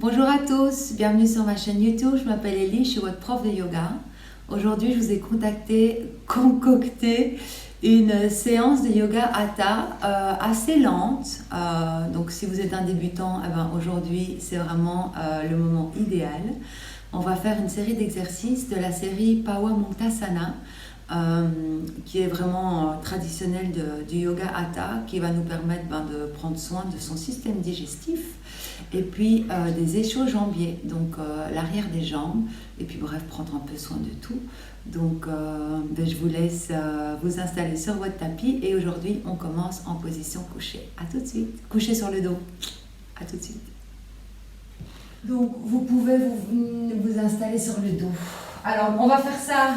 Bonjour à tous, bienvenue sur ma chaîne YouTube. Je m'appelle Elie, je suis votre prof de yoga. Aujourd'hui, je vous ai concocté une séance de yoga hatha assez lente. Donc, si vous êtes un débutant, aujourd'hui, c'est vraiment le moment idéal. On va faire une série d'exercices de la série Pawamuktasana, qui est vraiment traditionnelle du yoga hatha, qui va nous permettre de prendre soin de son système digestif et puis des ischio-jambiers, donc l'arrière des jambes, et puis bref, prendre un peu soin de tout. Donc je vous laisse vous installer sur votre tapis et aujourd'hui on commence en position couchée. À tout de suite. Couché sur le dos. À tout de suite. Donc vous pouvez vous installer sur le dos. Alors on va faire ça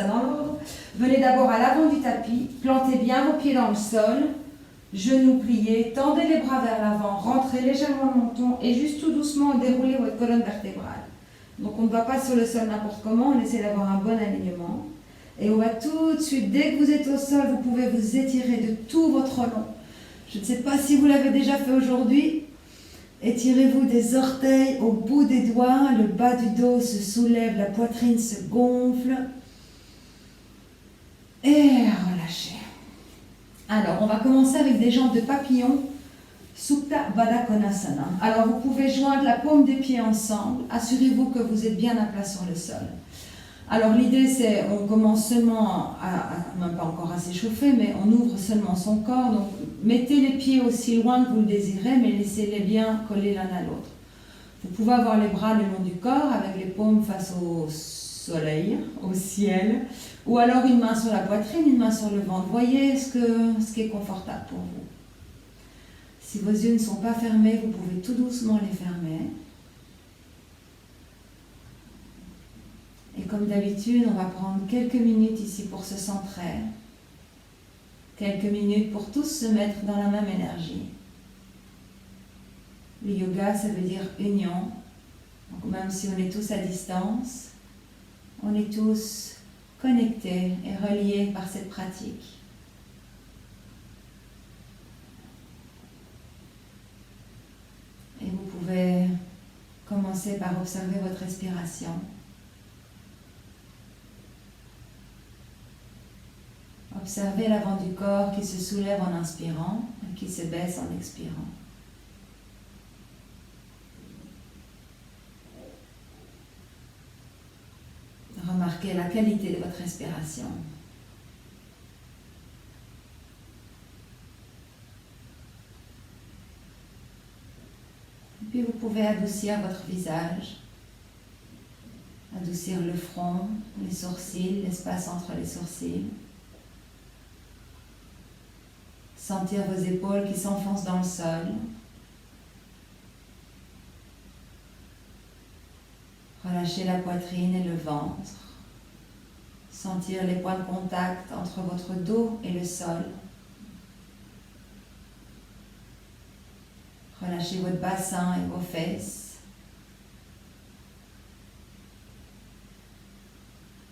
dans l'ordre. Venez d'abord à l'avant du tapis, plantez bien vos pieds dans le sol, genoux pliés, tendez les bras vers l'avant, rentrez légèrement le menton et juste tout doucement déroulez votre colonne vertébrale. Donc on ne va pas sur le sol n'importe comment, on essaie d'avoir un bon alignement. Et on va tout de suite, dès que vous êtes au sol, vous pouvez vous étirer de tout votre long. Je ne sais pas si vous l'avez déjà fait aujourd'hui. Étirez-vous des orteils au bout des doigts, le bas du dos se soulève, la poitrine se gonfle. Et relâchez. Alors, on va commencer avec des jambes de papillon, Supta Baddha Konasana. Alors, vous pouvez joindre la paume des pieds ensemble. Assurez-vous que vous êtes bien à plat sur le sol. Alors, l'idée, c'est, on commence seulement même pas encore à s'échauffer, mais on ouvre seulement son corps. Donc, mettez les pieds aussi loin que vous le désirez, mais laissez-les bien collés l'un à l'autre. Vous pouvez avoir les bras le long du corps, avec les paumes face au soleil, au ciel, ou alors une main sur la poitrine, une main sur le ventre. Voyez ce qui est confortable pour vous. Si vos yeux ne sont pas fermés, vous pouvez tout doucement les fermer. Et comme d'habitude, on va prendre quelques minutes ici pour se centrer. Quelques minutes pour tous se mettre dans la même énergie. Le yoga, ça veut dire union. Donc même si on est tous à distance, on est tous connectés et reliés par cette pratique. Et vous pouvez commencer par observer votre respiration. Observez l'avant du corps qui se soulève en inspirant et qui se baisse en expirant. Remarquez la qualité de votre respiration. Et puis vous pouvez adoucir votre visage, adoucir le front, les sourcils, l'espace entre les sourcils. Sentir vos épaules qui s'enfoncent dans le sol. Relâchez la poitrine et le ventre. Sentir les points de contact entre votre dos et le sol. Relâchez votre bassin et vos fesses.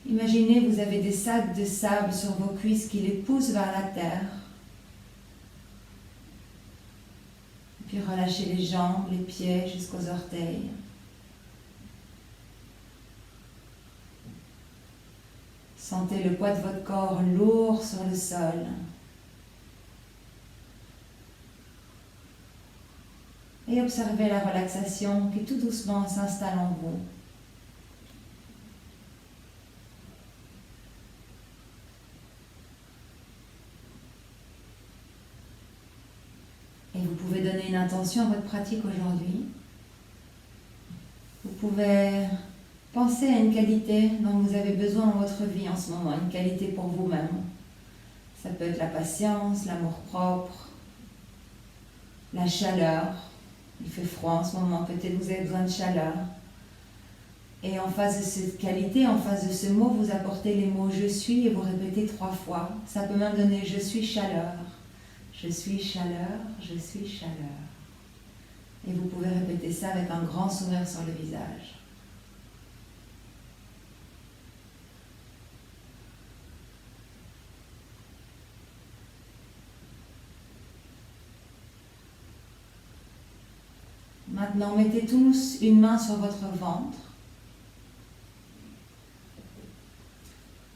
Imaginez que vous avez des sacs de sable sur vos cuisses qui les poussent vers la terre. Puis relâchez les jambes, les pieds jusqu'aux orteils. Sentez le poids de votre corps lourd sur le sol. Et observez la relaxation qui tout doucement s'installe en vous. Et vous pouvez donner une intention à votre pratique aujourd'hui. Vous pouvez penser à une qualité dont vous avez besoin dans votre vie en ce moment, une qualité pour vous-même. Ça peut être la patience, l'amour-propre, la chaleur. Il fait froid en ce moment, peut-être vous avez besoin de chaleur. Et en face de cette qualité, en face de ce mot, vous apportez les mots « je suis » et vous répétez 3 fois. Ça peut même donner « je suis chaleur ». Je suis chaleur, je suis chaleur. Et vous pouvez répéter ça avec un grand sourire sur le visage. Maintenant, mettez tous une main sur votre ventre.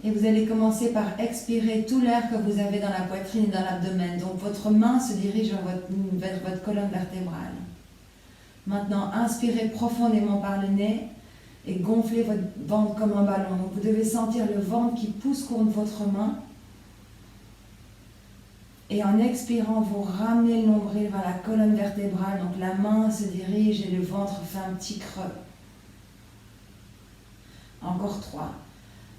Et vous allez commencer par expirer tout l'air que vous avez dans la poitrine et dans l'abdomen. Donc votre main se dirige vers votre colonne vertébrale. Maintenant, inspirez profondément par le nez et gonflez votre ventre comme un ballon. Donc vous devez sentir le ventre qui pousse contre votre main. Et en expirant, vous ramenez le nombril vers la colonne vertébrale. Donc la main se dirige et le ventre fait un petit creux. Encore 3.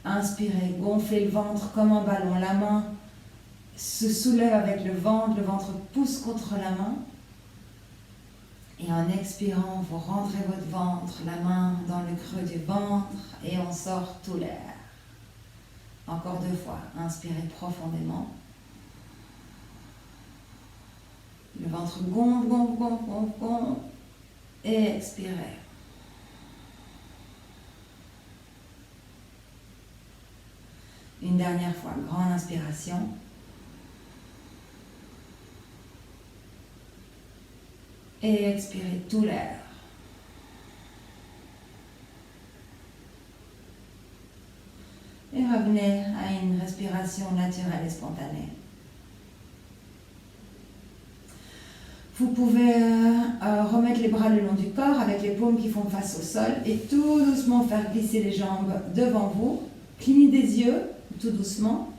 Inspirez, gonflez le ventre comme un ballon. La main se soulève avec le ventre pousse contre la main. Et en expirant, vous rentrez votre ventre, la main dans le creux du ventre et on sort tout l'air. Encore 2 fois. Inspirez profondément. Le ventre gonfle, gonfle, gonfle, gonfle, gonfle. Et expirez. Une dernière fois, grande inspiration. Et expirez tout l'air. Et revenez à une respiration naturelle et spontanée. Vous pouvez remettre les bras le long du corps avec les paumes qui font face au sol et tout doucement faire glisser les jambes devant vous. Clignez des yeux, tout doucement.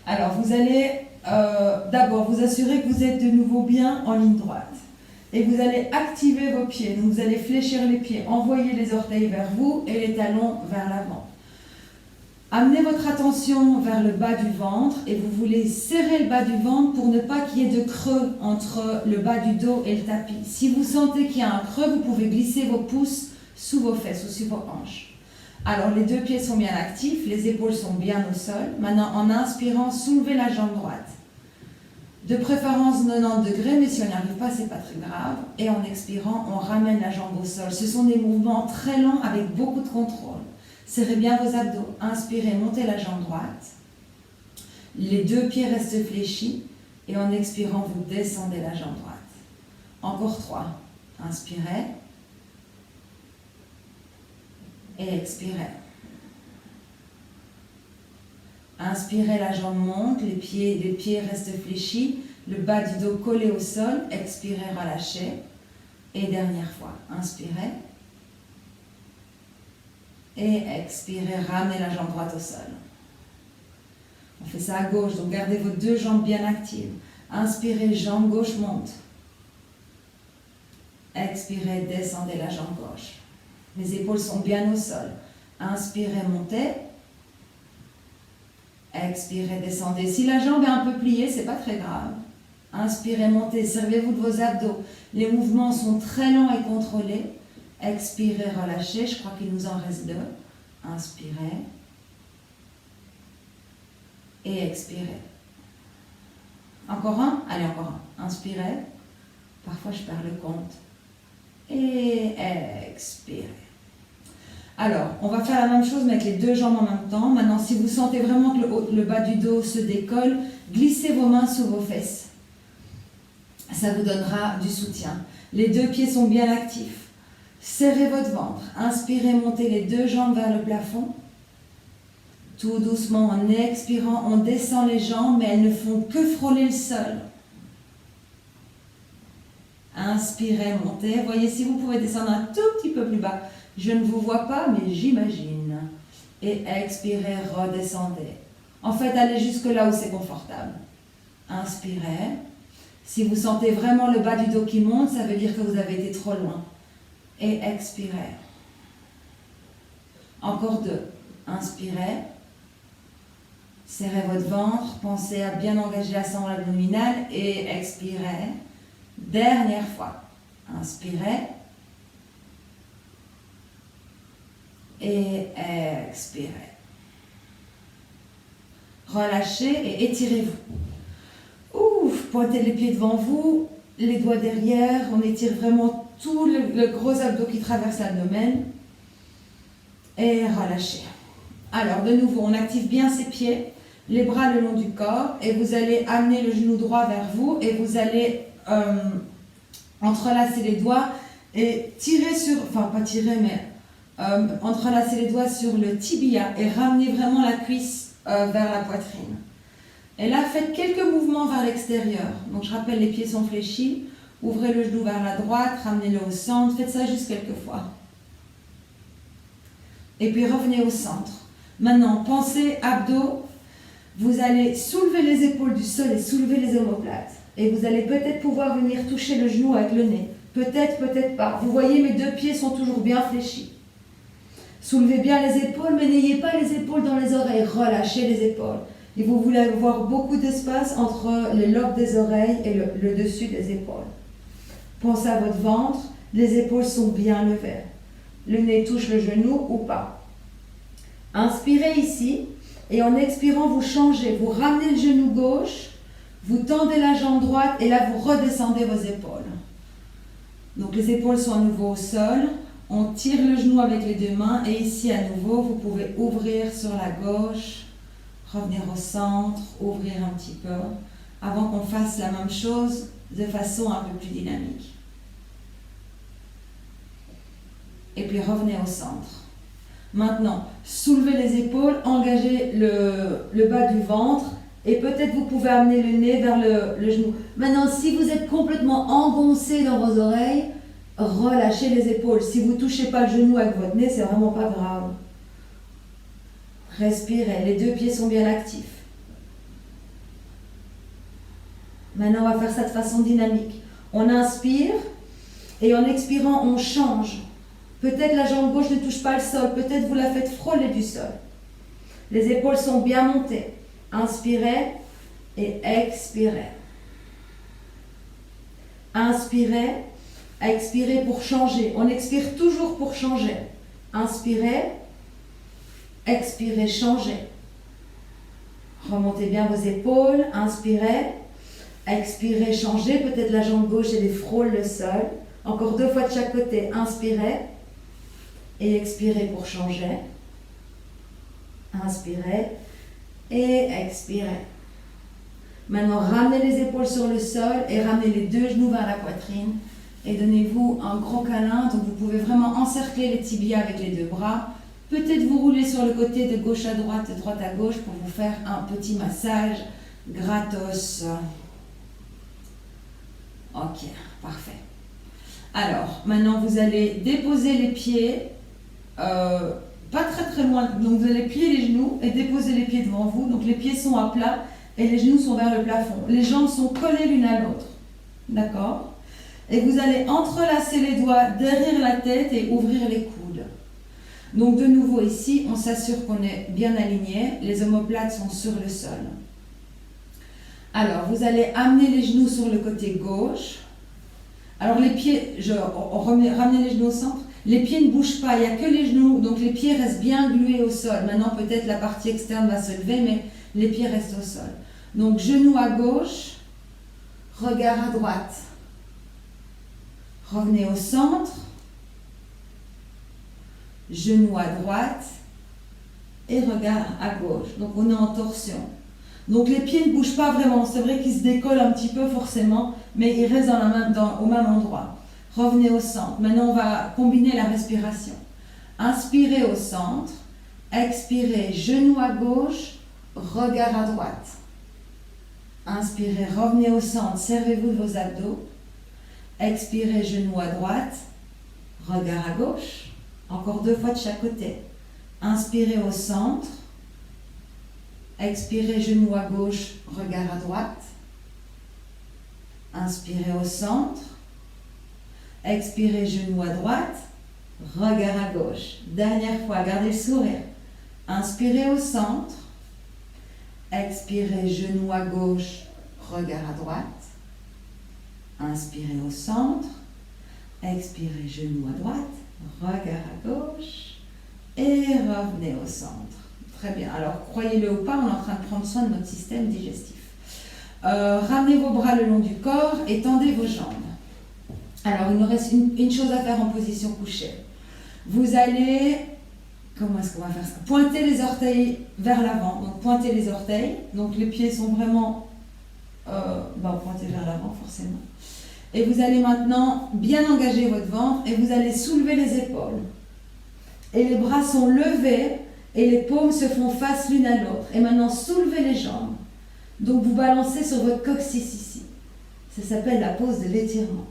Alors, vous allez d'abord vous assurer que vous êtes de nouveau bien en ligne droite. Et vous allez activer vos pieds. Donc, vous allez fléchir les pieds, envoyer les orteils vers vous et les talons vers l'avant. Amenez votre attention vers le bas du ventre et vous voulez serrer le bas du ventre pour ne pas qu'il y ait de creux entre le bas du dos et le tapis. Si vous sentez qu'il y a un creux, vous pouvez glisser vos pouces sous vos fesses ou sous vos hanches. Alors, les 2 pieds sont bien actifs, les épaules sont bien au sol. Maintenant, en inspirant, soulevez la jambe droite. De préférence 90 degrés, mais si on n'y arrive pas, c'est pas très grave. Et en expirant, on ramène la jambe au sol. Ce sont des mouvements très lents avec beaucoup de contrôle. Serrez bien vos abdos. Inspirez, montez la jambe droite. Les 2 pieds restent fléchis. Et en expirant, vous descendez la jambe droite. Encore 3. Inspirez. Et expirez. Inspirez, la jambe monte, les pieds restent fléchis, le bas du dos collé au sol. Expirez, relâchez. Et dernière fois, inspirez. Et expirez, ramenez la jambe droite au sol. On fait ça à gauche, donc gardez vos 2 jambes bien actives. Inspirez, jambe gauche monte. Expirez, descendez la jambe gauche. Les épaules sont bien au sol. Inspirez, montez. Expirez, descendez. Si la jambe est un peu pliée, c'est pas très grave. Inspirez, montez. Servez-vous de vos abdos. Les mouvements sont très lents et contrôlés. Expirez, relâchez. Je crois qu'il nous en reste 2. Inspirez. Et expirez. Encore un. Allez, encore un. Inspirez. Parfois, je perds le compte. Et expirez. Alors, on va faire la même chose mais avec les 2 jambes en même temps. Maintenant, si vous sentez vraiment que le bas du dos se décolle, glissez vos mains sous vos fesses. Ça vous donnera du soutien. Les 2 pieds sont bien actifs. Serrez votre ventre. Inspirez, montez les 2 jambes vers le plafond. Tout doucement, en expirant, on descend les jambes, mais elles ne font que frôler le sol. Inspirez, montez. Voyez si vous pouvez descendre un tout petit peu plus bas. Je ne vous vois pas, mais j'imagine. Et expirez, redescendez. En fait, allez jusque là où c'est confortable. Inspirez. Si vous sentez vraiment le bas du dos qui monte, ça veut dire que vous avez été trop loin. Et expirez. Encore 2. Inspirez. Serrez votre ventre. Pensez à bien engager la ceinture abdominale. Et expirez. Dernière fois. Inspirez. Et expirez. Relâchez et étirez-vous. Ouf, pointez les pieds devant vous, les doigts derrière. On étire vraiment tout le gros abdos qui traverse l'abdomen. Et relâchez. Alors, de nouveau, on active bien ses pieds, les bras le long du corps. Et vous allez amener le genou droit vers vous. Et vous allez entrelacer les doigts Et tirez sur, enfin pas tirer, mais entrelacez les doigts sur le tibia et ramenez vraiment la cuisse vers la poitrine. Et là, faites quelques mouvements vers l'extérieur. Donc je rappelle, les pieds sont fléchis. Ouvrez le genou vers la droite, ramenez-le au centre. Faites ça juste quelques fois. Et puis revenez au centre. Maintenant, pensez abdos. Vous allez soulever les épaules du sol et soulever les omoplates. Et vous allez peut-être pouvoir venir toucher le genou avec le nez. Peut-être, peut-être pas. Vous voyez, mes deux pieds sont toujours bien fléchis. Soulevez bien les épaules, mais n'ayez pas les épaules dans les oreilles. Relâchez les épaules. Et vous voulez avoir beaucoup d'espace entre les lobes des oreilles et le dessus des épaules. Pensez à votre ventre. Les épaules sont bien levées. Le nez touche le genou ou pas. Inspirez ici. Et en expirant, vous changez. Vous ramenez le genou gauche. Vous tendez la jambe droite. Et là, vous redescendez vos épaules. Donc les épaules sont à nouveau au sol. On tire le genou avec les deux mains et ici à nouveau, vous pouvez ouvrir sur la gauche, revenir au centre, ouvrir un petit peu, avant qu'on fasse la même chose de façon un peu plus dynamique. Et puis revenez au centre. Maintenant, soulevez les épaules, engagez le bas du ventre et peut-être vous pouvez amener le nez vers le genou. Maintenant, si vous êtes complètement engoncé dans vos oreilles, relâchez les épaules. Si vous ne touchez pas le genou avec votre nez, c'est vraiment pas grave. Respirez, les deux pieds sont bien actifs. Maintenant, on va faire ça de façon dynamique. On inspire et en expirant, on change. Peut-être la jambe gauche ne touche pas le sol, peut-être vous la faites frôler du sol. Les épaules sont bien montées. Inspirez et expirez. Inspirez. Expirez pour changer. On expire toujours pour changer. Inspirez. Expirez, changez. Remontez bien vos épaules. Inspirez. Expirez, changez. Peut-être la jambe gauche, elle frôle le sol. Encore 2 fois de chaque côté. Inspirez. Et expirez pour changer. Inspirez. Et expirez. Maintenant, ramenez les épaules sur le sol et ramenez les deux genoux vers la poitrine. Et donnez-vous un gros câlin. Donc vous pouvez vraiment encercler les tibias avec les deux bras. Peut-être vous roulez sur le côté de gauche à droite, de droite à gauche pour vous faire un petit massage gratos. Ok, parfait. Alors, maintenant vous allez déposer les pieds, pas très loin. Donc vous allez plier les genoux et déposer les pieds devant vous. Donc les pieds sont à plat et les genoux sont vers le plafond. Les jambes sont collées l'une à l'autre. D'accord ? Et vous allez entrelacer les doigts derrière la tête et ouvrir les coudes. Donc de nouveau ici, on s'assure qu'on est bien aligné. Les omoplates sont sur le sol. Alors, vous allez amener les genoux sur le côté gauche. Alors les pieds, ramenez les genoux au centre. Les pieds ne bougent pas, il n'y a que les genoux. Donc les pieds restent bien glués au sol. Maintenant, peut-être la partie externe va se lever, mais les pieds restent au sol. Donc genoux à gauche, regard à droite. Revenez au centre, genou à droite et regard à gauche. Donc on est en torsion. Donc les pieds ne bougent pas vraiment. C'est vrai qu'ils se décollent un petit peu forcément, mais ils restent au même endroit. Revenez au centre. Maintenant on va combiner la respiration. Inspirez au centre, expirez, genou à gauche, regard à droite. Inspirez, revenez au centre, servez-vous de vos abdos. Expirez, genou à droite, regard à gauche. Encore 2 fois de chaque côté. Inspirez au centre. Expirez, genou à gauche, regard à droite. Inspirez au centre. Expirez, genou à droite, regard à gauche. Dernière fois, gardez le sourire. Inspirez au centre. Expirez, genou à gauche, regard à droite. Inspirez au centre, expirez, genou à droite, regard à gauche et revenez au centre. Très bien. Alors, croyez-le ou pas, on est en train de prendre soin de notre système digestif. Ramenez vos bras le long du corps et tendez vos jambes. Alors, il nous reste une chose à faire en position couchée. Vous allez, comment est-ce qu'on va faire ça? Pointer les orteils vers l'avant. Donc, pointez les orteils. Donc, les pieds sont vraiment pointés vers l'avant, forcément. Et vous allez maintenant bien engager votre ventre et vous allez soulever les épaules. Et les bras sont levés et les paumes se font face l'une à l'autre. Et maintenant, soulevez les jambes. Donc, vous balancez sur votre coccyx ici. Ça s'appelle la pose de l'étirement.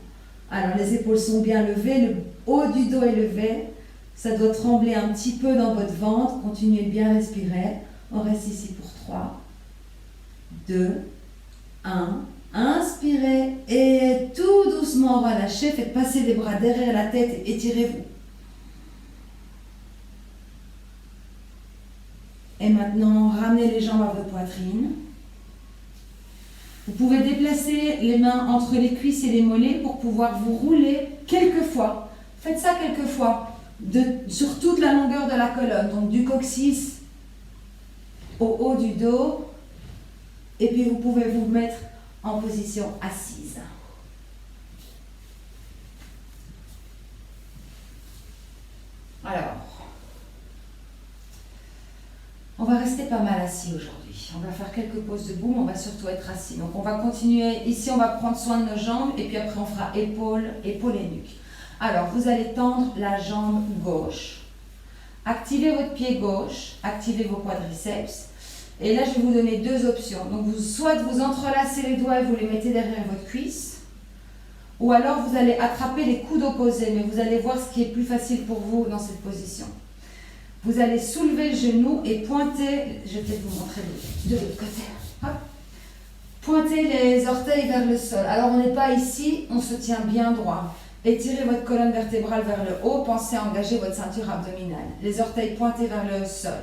Alors, les épaules sont bien levées, le haut du dos est levé. Ça doit trembler un petit peu dans votre ventre. Continuez de bien respirer. On reste ici pour 3, 2, 1. Inspirez et tout doucement relâchez. Faites passer les bras derrière la tête et étirez-vous. Et maintenant, ramenez les jambes à votre poitrine. Vous pouvez déplacer les mains entre les cuisses et les mollets pour pouvoir vous rouler quelques fois. Faites ça quelques fois, sur toute la longueur de la colonne, donc du coccyx au haut du dos. Et puis vous pouvez vous mettre en position assise. Alors, on va rester pas mal assis aujourd'hui. On va faire quelques pauses debout, mais on va surtout être assis. Donc on va continuer. Ici, on va prendre soin de nos jambes et puis après on fera épaules et nuque. Alors, vous allez tendre la jambe gauche. Activez votre pied gauche, activez vos quadriceps. Et là, je vais vous donner deux options. Donc, soit vous entrelacez les doigts et vous les mettez derrière votre cuisse, ou alors vous allez attraper les coudes opposés, mais vous allez voir ce qui est plus facile pour vous dans cette position. Vous allez soulever le genou et pointer, je vais peut-être vous montrer de l'autre côté. Hop. Pointez les orteils vers le sol. Alors, on n'est pas ici, on se tient bien droit. Étirez votre colonne vertébrale vers le haut, pensez à engager votre ceinture abdominale. Les orteils pointés vers le sol.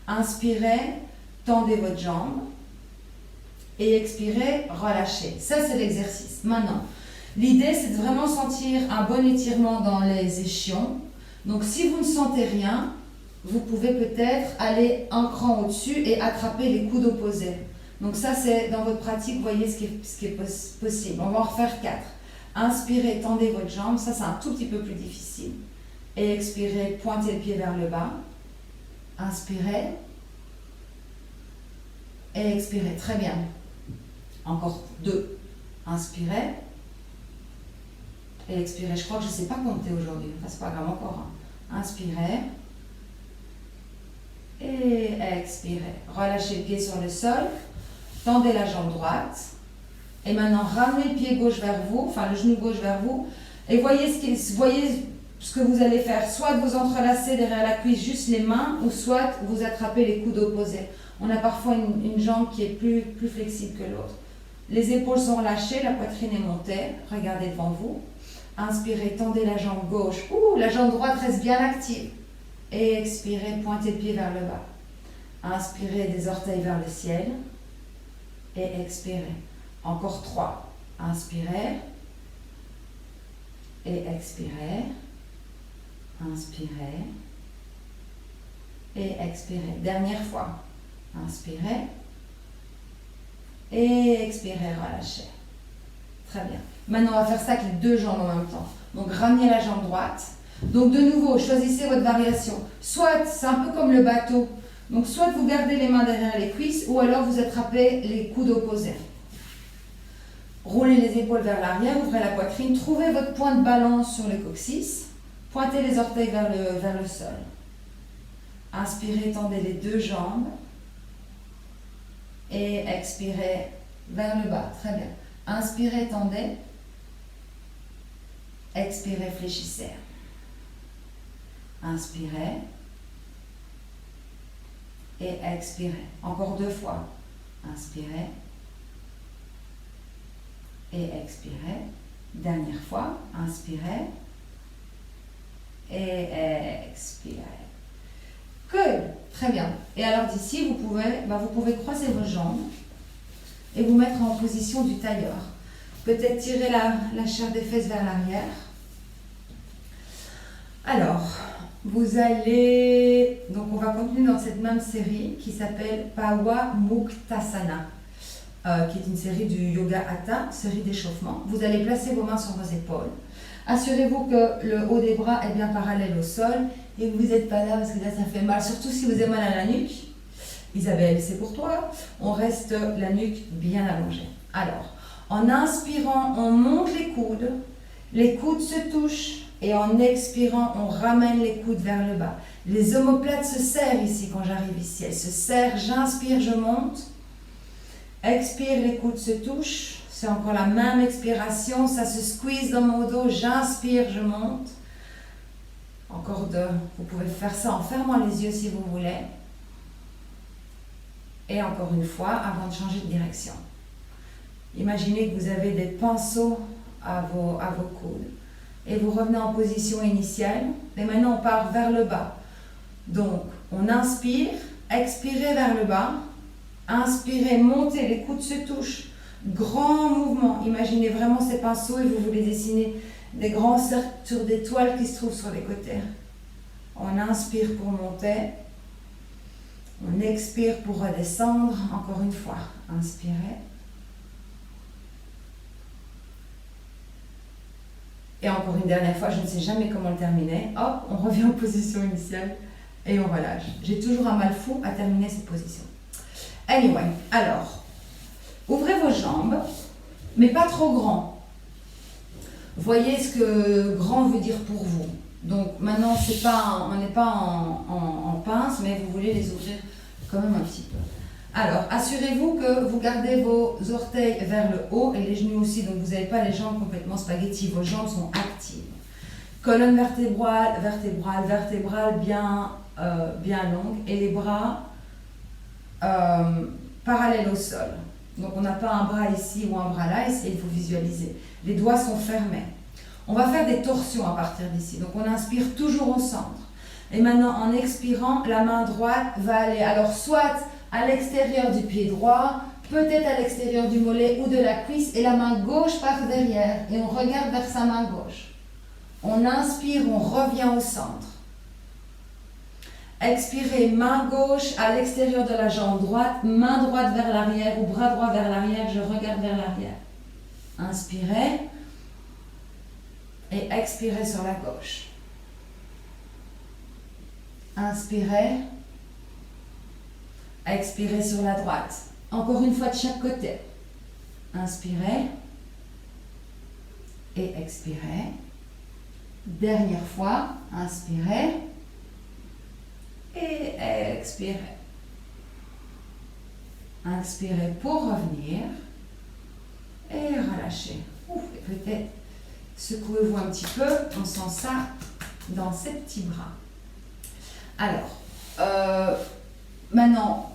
Inspirez. Tendez votre jambe et expirez, relâchez. Ça, c'est l'exercice. Maintenant, l'idée, c'est de vraiment sentir un bon étirement dans les ischions. Donc, si vous ne sentez rien, vous pouvez peut-être aller un cran au-dessus et attraper les coudes opposés. Donc, ça, c'est dans votre pratique, vous voyez ce qui est possible. On va en refaire 4. Inspirez, tendez votre jambe. Ça, c'est un tout petit peu plus difficile. Et expirez, pointez le pied vers le bas. Inspirez. Et expirez, très bien. Encore 2. Inspirez. Et expirez. Je crois que je ne sais pas compter aujourd'hui. Enfin, c'est pas grave, encore un. Inspirez. Et expirez. Relâchez le pied sur le sol. Tendez la jambe droite. Et maintenant, ramenez le pied gauche vers vous, enfin le genou gauche vers vous. Et voyez ce que vous allez faire. Soit vous entrelacez derrière la cuisse juste les mains, ou soit vous attrapez les coudes opposés. On a parfois une jambe qui est plus flexible que l'autre. Les épaules sont relâchées, la poitrine est montée. Regardez devant vous. Inspirez, tendez la jambe gauche. La jambe droite reste bien active. Et expirez, pointez le pied vers le bas. Inspirez, des orteils vers le ciel. Et expirez. Encore 3. Inspirez. Et expirez. Inspirez. Et expirez. Dernière fois. Inspirez. Et expirez, relâchez. Très bien. Maintenant, on va faire ça avec les deux jambes en même temps. Donc, ramenez la jambe droite. Donc, de nouveau, choisissez votre variation. Soit, c'est un peu comme le bateau. Donc, soit vous gardez les mains derrière les cuisses, ou alors vous attrapez les coudes opposés. Roulez les épaules vers l'arrière, ouvrez la poitrine. Trouvez votre point de balance sur le coccyx. Pointez les orteils vers le sol. Inspirez, tendez les deux jambes. Et expirez vers le bas. Très bien. Inspirez, tendez. Expirez, fléchissez. Inspirez. Et expirez. Encore 2 fois. Inspirez. Et expirez. Dernière fois. Inspirez. Et expirez. Good. Très bien. Et alors d'ici, vous pouvez croiser vos jambes et vous mettre en position du tailleur. Peut-être tirer la chair des fesses vers l'arrière. Alors, vous allez... Donc, on va continuer dans cette même série qui s'appelle Pawa Muktasana, qui est une série du Yoga Hatha, série d'échauffement. Vous allez placer vos mains sur vos épaules. Assurez-vous que le haut des bras est bien parallèle au sol et que vous n'êtes pas là parce que là, ça fait mal, surtout si vous avez mal à la nuque. Isabelle, c'est pour toi. On reste la nuque bien allongée. Alors, En inspirant, on monte les coudes se touchent et en expirant, on ramène les coudes vers le bas. Les omoplates se serrent ici quand j'arrive ici, elles se serrent, j'inspire, je monte. Expire, les coudes se touchent, c'est encore la même expiration, ça se squeeze dans mon dos, j'inspire, je monte. Encore deux, vous pouvez faire ça en fermant les yeux si vous voulez. Et encore une fois, avant de changer de direction. Imaginez que vous avez des pinceaux à vos coudes. Et vous revenez en position initiale. Et maintenant, on part vers le bas. Donc, on inspire, expirez vers le bas. Inspirez, montez, les coudes se touchent. Grand mouvement. Imaginez vraiment ces pinceaux et vous voulez dessiner des grands cercles sur des toiles qui se trouvent sur les côtés. On inspire pour monter. On expire pour redescendre. Encore une fois, inspirez. Et encore une dernière fois, je ne sais jamais comment le terminer. Hop, on revient en position initiale et on relâche. J'ai toujours un mal fou à terminer cette position. Anyway, alors, ouvrez vos jambes, mais pas trop grand. Voyez ce que grand veut dire pour vous. Donc maintenant, on n'est pas en pince, mais vous voulez les ouvrir quand même un petit peu. Alors, assurez-vous que vous gardez vos orteils vers le haut et les genoux aussi, donc vous n'avez pas les jambes complètement spaghetti, vos jambes sont actives. Colonne vertébrale bien longue et les bras parallèles au sol. Donc on n'a pas un bras ici ou un bras là, essayez de vous visualiser. Les doigts sont fermés. On va faire des torsions à partir d'ici, donc on inspire toujours au centre. Et maintenant, en expirant, la main droite va aller, alors soit à l'extérieur du pied droit, peut-être à l'extérieur du mollet ou de la cuisse, et la main gauche par derrière, et on regarde vers sa main gauche. On inspire, on revient au centre. Expirez, main gauche à l'extérieur de la jambe droite, main droite vers l'arrière ou bras droit vers l'arrière, je regarde vers l'arrière. Inspirez et expirez sur la gauche. Inspirez. Expirez sur la droite. Encore une fois de chaque côté. Inspirez. Et expirez. Dernière fois. Inspirez. Et expirez. Inspirez pour revenir. Et relâchez. Ouf, et peut-être secouez-vous un petit peu. On sent ça dans ces petits bras. Alors, maintenant,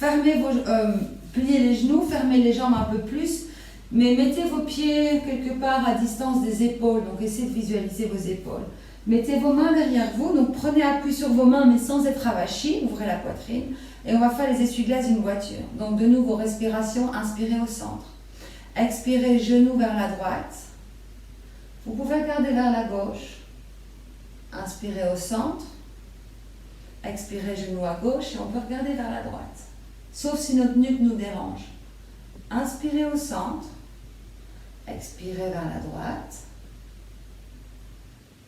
pliez les genoux, fermez les jambes un peu plus, mais mettez vos pieds quelque part à distance des épaules, donc essayez de visualiser vos épaules. Mettez vos mains derrière vous, donc prenez appui sur vos mains mais sans être avachi, ouvrez la poitrine, et on va faire les essuie-glaces d'une voiture. Donc de nouveau, respiration, inspirez au centre. Expirez, genoux vers la droite. Vous pouvez regarder vers la gauche. Inspirez au centre. Expirez, genoux à gauche et on peut regarder vers la droite. Sauf si notre nuque nous dérange. Inspirez au centre. Expirez vers la droite.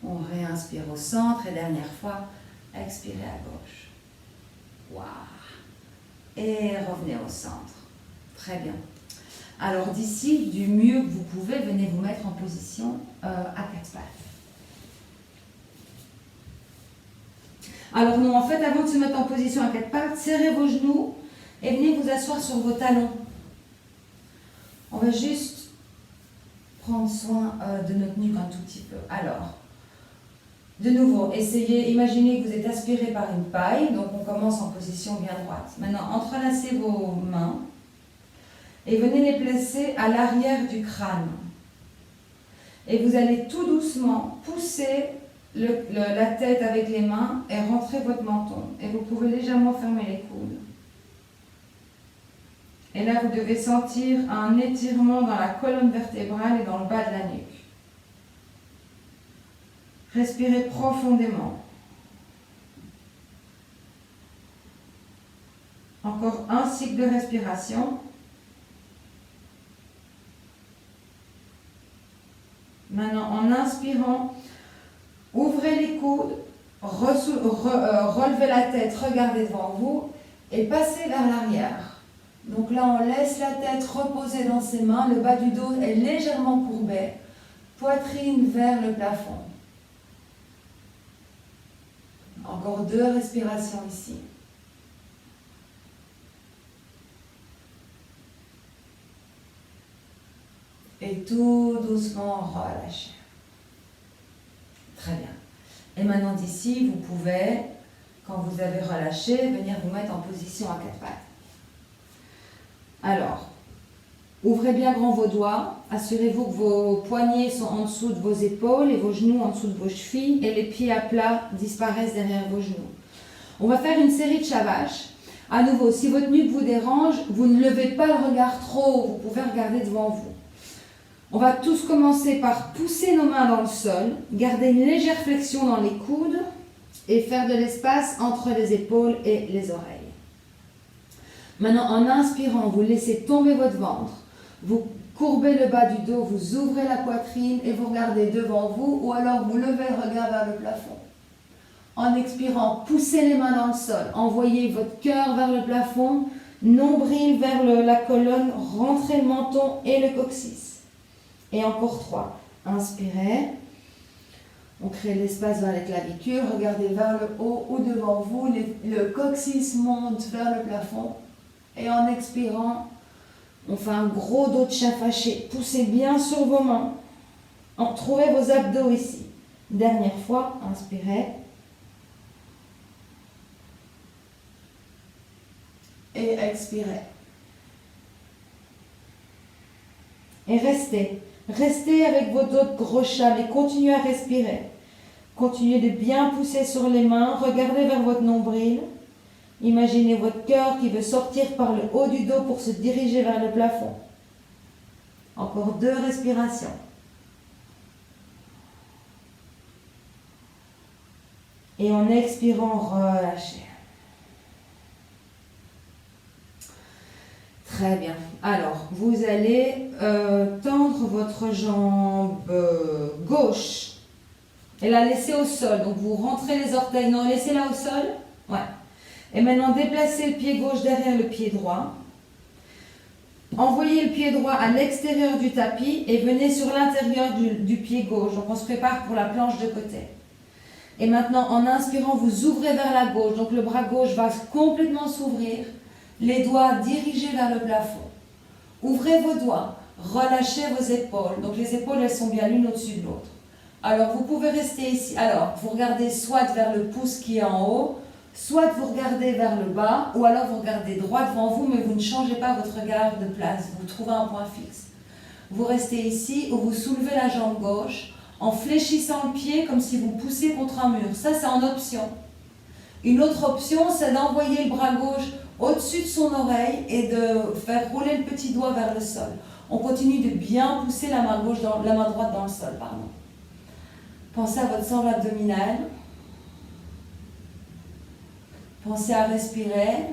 On réinspire au centre et dernière fois, expirez à gauche. Waouh! Et revenez au centre. Très bien. Alors d'ici, du mieux que vous pouvez, venez vous mettre en position à quatre pattes. Alors non, en fait, avant de se mettre en position à quatre pattes, serrez vos genoux et venez vous asseoir sur vos talons. On va juste prendre soin de notre nuque un tout petit peu. Alors, de nouveau, essayez, imaginez que vous êtes aspiré par une paille, donc on commence en position bien droite. Maintenant, entrelacez vos mains et venez les placer à l'arrière du crâne. Et vous allez tout doucement pousser la tête avec les mains et rentrer votre menton. Et vous pouvez légèrement fermer les coudes. Et là, vous devez sentir un étirement dans la colonne vertébrale et dans le bas de la nuque. Respirez profondément. Encore un cycle de respiration. Maintenant, en inspirant, ouvrez les coudes, relevez la tête, regardez devant vous et passez vers l'arrière. Donc là, on laisse la tête reposer dans ses mains, le bas du dos est légèrement courbé, poitrine vers le plafond. Encore 2 respirations ici. Et tout doucement relâchez. Très bien. Et maintenant d'ici, vous pouvez, quand vous avez relâché, venir vous mettre en position à 4 pattes. Alors, ouvrez bien grand vos doigts. Assurez-vous que vos poignets sont en dessous de vos épaules et vos genoux en dessous de vos chevilles et les pieds à plat disparaissent derrière vos genoux. On va faire une série de chavaches. À nouveau, si votre nuque vous dérange, vous ne levez pas le regard trop haut. Vous pouvez regarder devant vous. On va tous commencer par pousser nos mains dans le sol, garder une légère flexion dans les coudes et faire de l'espace entre les épaules et les oreilles. Maintenant, en inspirant, vous laissez tomber votre ventre, vous courbez le bas du dos, vous ouvrez la poitrine et vous regardez devant vous ou alors vous levez le regard vers le plafond. En expirant, poussez les mains dans le sol, envoyez votre cœur vers le plafond, nombril vers la colonne, rentrez le menton et le coccyx. Et encore 3. Inspirez. On crée l'espace vers les clavicules. Regardez vers le haut ou devant vous. Le coccyx monte vers le plafond. Et en expirant, on fait un gros dos de chat fâché. Poussez bien sur vos mains. Trouvez vos abdos ici. Dernière fois. Inspirez. Et expirez. Et restez. Restez avec vos dos de gros chat, mais continuez à respirer. Continuez de bien pousser sur les mains, regardez vers votre nombril. Imaginez votre cœur qui veut sortir par le haut du dos pour se diriger vers le plafond. Encore 2 respirations. Et en expirant, relâchez. Très bien. Alors, vous allez tendre votre jambe gauche et la laisser au sol. Donc, vous rentrez les orteils. Non, laissez-la au sol. Ouais. Et maintenant, déplacez le pied gauche derrière le pied droit. Envoyez le pied droit à l'extérieur du tapis et venez sur l'intérieur du pied gauche. Donc, on se prépare pour la planche de côté. Et maintenant, en inspirant, vous ouvrez vers la gauche. Donc, le bras gauche va complètement s'ouvrir. Les doigts dirigés vers le plafond. Ouvrez vos doigts, relâchez vos épaules. Donc les épaules, elles sont bien l'une au-dessus de l'autre. Alors vous pouvez rester ici. Alors vous regardez soit vers le pouce qui est en haut, soit vous regardez vers le bas, ou alors vous regardez droit devant vous, mais vous ne changez pas votre regard de place. Vous trouvez un point fixe. Vous restez ici ou vous soulevez la jambe gauche en fléchissant le pied comme si vous poussiez contre un mur. Ça, c'est en option. Une autre option, c'est d'envoyer le bras gauche au-dessus de son oreille et de faire rouler le petit doigt vers le sol. On continue de bien pousser la main droite dans le sol. Pardon. Pensez à votre sangle abdominale. Pensez à respirer.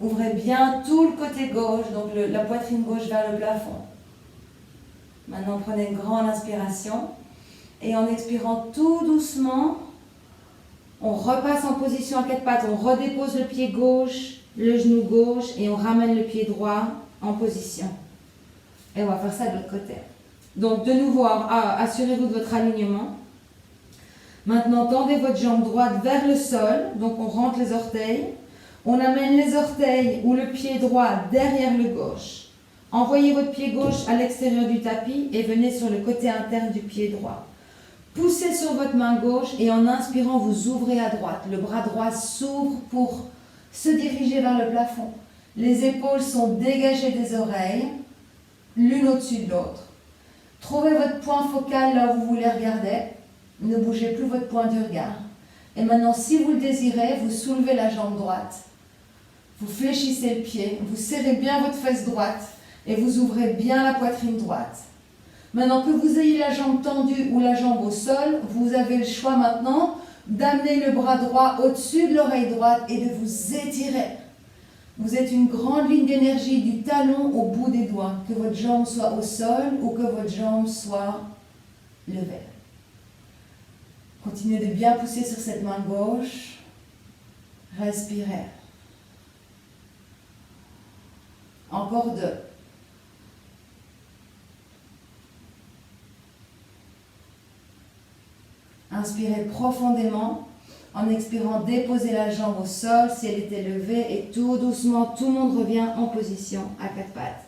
Ouvrez bien tout le côté gauche, donc la poitrine gauche vers le plafond. Maintenant, prenez une grande inspiration. Et en expirant tout doucement, on repasse en position à 4 pattes, on redépose le pied gauche, le genou gauche et on ramène le pied droit en position. Et on va faire ça de l'autre côté. Donc de nouveau, assurez-vous de votre alignement. Maintenant, tendez votre jambe droite vers le sol, donc on rentre les orteils. On amène les orteils ou le pied droit derrière le gauche. Envoyez votre pied gauche à l'extérieur du tapis et venez sur le côté interne du pied droit. Poussez sur votre main gauche et en inspirant, vous ouvrez à droite. Le bras droit s'ouvre pour se diriger vers le plafond. Les épaules sont dégagées des oreilles, l'une au-dessus de l'autre. Trouvez votre point focal là où vous voulez regarder. Ne bougez plus votre point du regard. Et maintenant, si vous le désirez, vous soulevez la jambe droite. Vous fléchissez le pied, vous serrez bien votre fesse droite et vous ouvrez bien la poitrine droite. Maintenant que vous ayez la jambe tendue ou la jambe au sol, vous avez le choix maintenant d'amener le bras droit au-dessus de l'oreille droite et de vous étirer. Vous êtes une grande ligne d'énergie du talon au bout des doigts, que votre jambe soit au sol ou que votre jambe soit levée. Continuez de bien pousser sur cette main gauche. Respirez. Encore 2. Inspirez profondément. En expirant, déposez la jambe au sol si elle était levée et tout doucement, tout le monde revient en position à 4 pattes.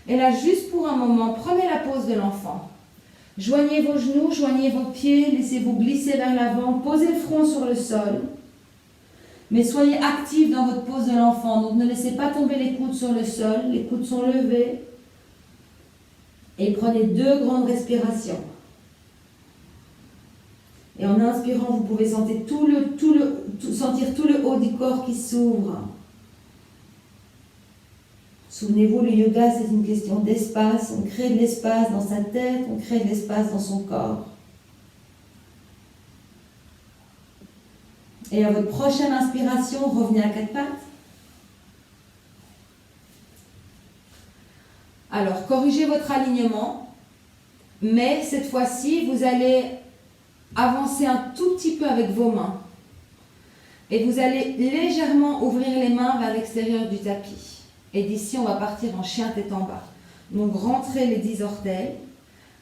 Et là, juste pour un moment, prenez la pose de l'enfant. Joignez vos genoux, joignez vos pieds, laissez-vous glisser vers l'avant, posez le front sur le sol. Mais soyez actifs dans votre pose de l'enfant, donc ne laissez pas tomber les coudes sur le sol, les coudes sont levés. Et prenez 2 grandes respirations. Et en inspirant, vous pouvez sentir tout le haut du corps qui s'ouvre. Souvenez-vous, le yoga, c'est une question d'espace. On crée de l'espace dans sa tête, on crée de l'espace dans son corps. Et à votre prochaine inspiration, revenez à 4 pattes. Alors, corrigez votre alignement, mais cette fois-ci, vous allez avancer un tout petit peu avec vos mains. Et vous allez légèrement ouvrir les mains vers l'extérieur du tapis. Et d'ici, on va partir en chien tête en bas. Donc, rentrez les 10 orteils.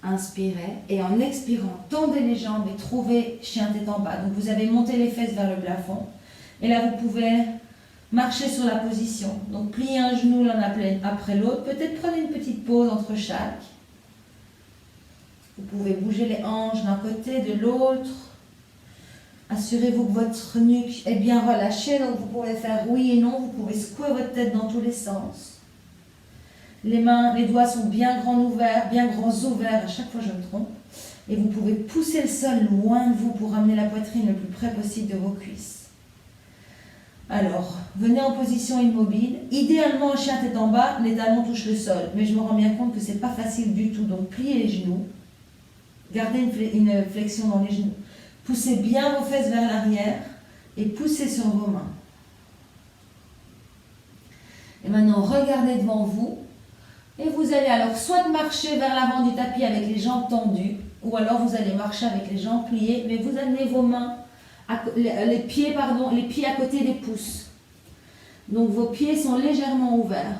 Inspirez. Et en expirant, tendez les jambes et trouvez chien tête en bas. Donc, vous avez monté les fesses vers le plafond. Et là, vous pouvez marcher sur la position. Donc, pliez un genou l'un après l'autre. Peut-être prenez une petite pause entre chaque. Vous pouvez bouger les hanches d'un côté, de l'autre. Assurez-vous que votre nuque est bien relâchée. Donc, vous pouvez faire oui et non. Vous pouvez secouer votre tête dans tous les sens. Les mains, les doigts sont bien grands ouverts. À chaque fois, je me trompe. Et vous pouvez pousser le sol loin de vous pour ramener la poitrine le plus près possible de vos cuisses. Alors, venez en position immobile. Idéalement, en chien tête en bas, les talons touchent le sol. Mais je me rends bien compte que ce n'est pas facile du tout. Donc, pliez les genoux. Gardez une flexion dans les genoux. Poussez bien vos fesses vers l'arrière et poussez sur vos mains. Et maintenant, regardez devant vous. Et vous allez alors soit marcher vers l'avant du tapis avec les jambes tendues, ou alors vous allez marcher avec les jambes pliées, mais vous amenez vos mains, les pieds à côté des pouces. Donc vos pieds sont légèrement ouverts.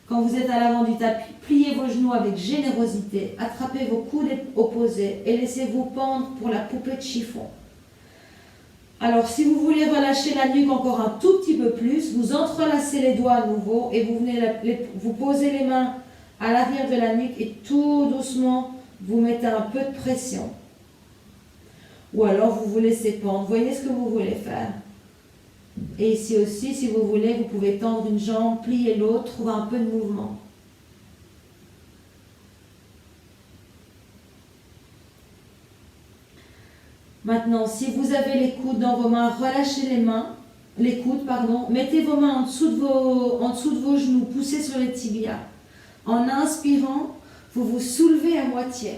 Quand vous êtes à l'avant du tapis, pliez vos genoux avec générosité, attrapez vos coudes opposés et laissez-vous pendre pour la poupée de chiffon. Alors, si vous voulez relâcher la nuque encore un tout petit peu plus, vous entrelacez les doigts à nouveau et vous posez les mains à l'arrière de la nuque et tout doucement, vous mettez un peu de pression. Ou alors, vous vous laissez pendre. Voyez ce que vous voulez faire. Et ici aussi, si vous voulez, vous pouvez tendre une jambe, plier l'autre, trouver un peu de mouvement. Maintenant, si vous avez les coudes dans vos mains, relâchez les coudes, mettez vos mains en dessous de vos genoux, poussez sur les tibias. En inspirant, vous vous soulevez à moitié.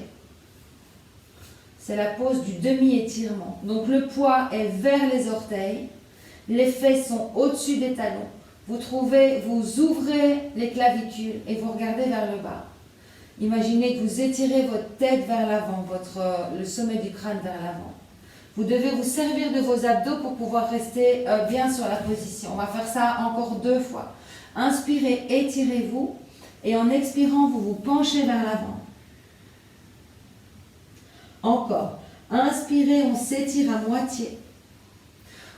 C'est la pose du demi-étirement. Donc le poids est vers les orteils, les fesses sont au-dessus des talons. Vous ouvrez les clavicules et vous regardez vers le bas. Imaginez que vous étirez votre tête vers l'avant, le sommet du crâne vers l'avant. Vous devez vous servir de vos abdos pour pouvoir rester bien sur la position. On va faire ça encore 2 fois. Inspirez, étirez-vous. Et en expirant, vous vous penchez vers l'avant. Encore. Inspirez, on s'étire à moitié.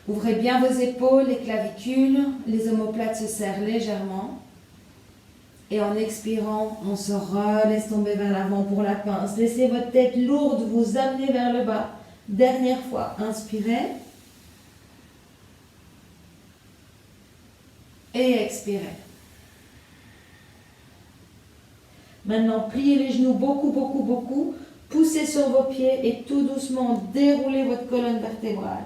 Ouvrez bien vos épaules, les clavicules. Les omoplates se serrent légèrement. Et en expirant, on se laisse tomber vers l'avant pour la pince. Laissez votre tête lourde vous amener vers le bas. Dernière fois, inspirez. Et expirez. Maintenant, pliez les genoux beaucoup. Poussez sur vos pieds et tout doucement déroulez votre colonne vertébrale.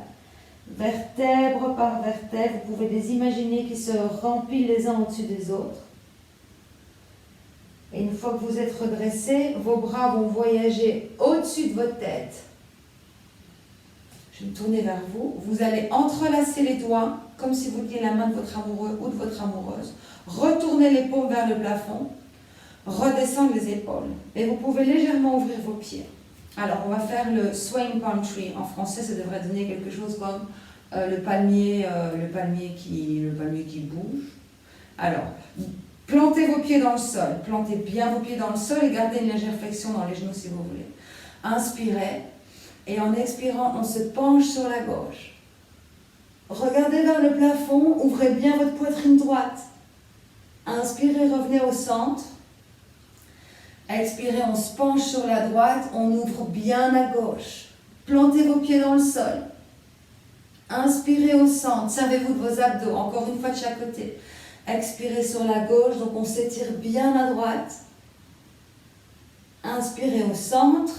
Vertèbre par vertèbre, vous pouvez les imaginer qui se remplissent les uns au-dessus des autres. Et une fois que vous êtes redressés, vos bras vont voyager au-dessus de votre tête. Je vais me tourner vers vous. Vous allez entrelacer les doigts, comme si vous teniez la main de votre amoureux ou de votre amoureuse. Retournez les paumes vers le plafond. Redescendre les épaules. Et vous pouvez légèrement ouvrir vos pieds. Alors, on va faire le swing palm tree. En français, ça devrait donner quelque chose comme le palmier qui bouge. Alors, plantez vos pieds dans le sol, plantez bien vos pieds dans le sol et gardez une légère flexion dans les genoux si vous voulez. Inspirez et en expirant, on se penche sur la gauche. Regardez vers le plafond, ouvrez bien votre poitrine droite. Inspirez, revenez au centre. Expirez, on se penche sur la droite, on ouvre bien à gauche. Plantez vos pieds dans le sol. Inspirez au centre, servez-vous de vos abdos, encore une fois de chaque côté. Expirez sur la gauche, donc on s'étire bien à droite. Inspirez au centre.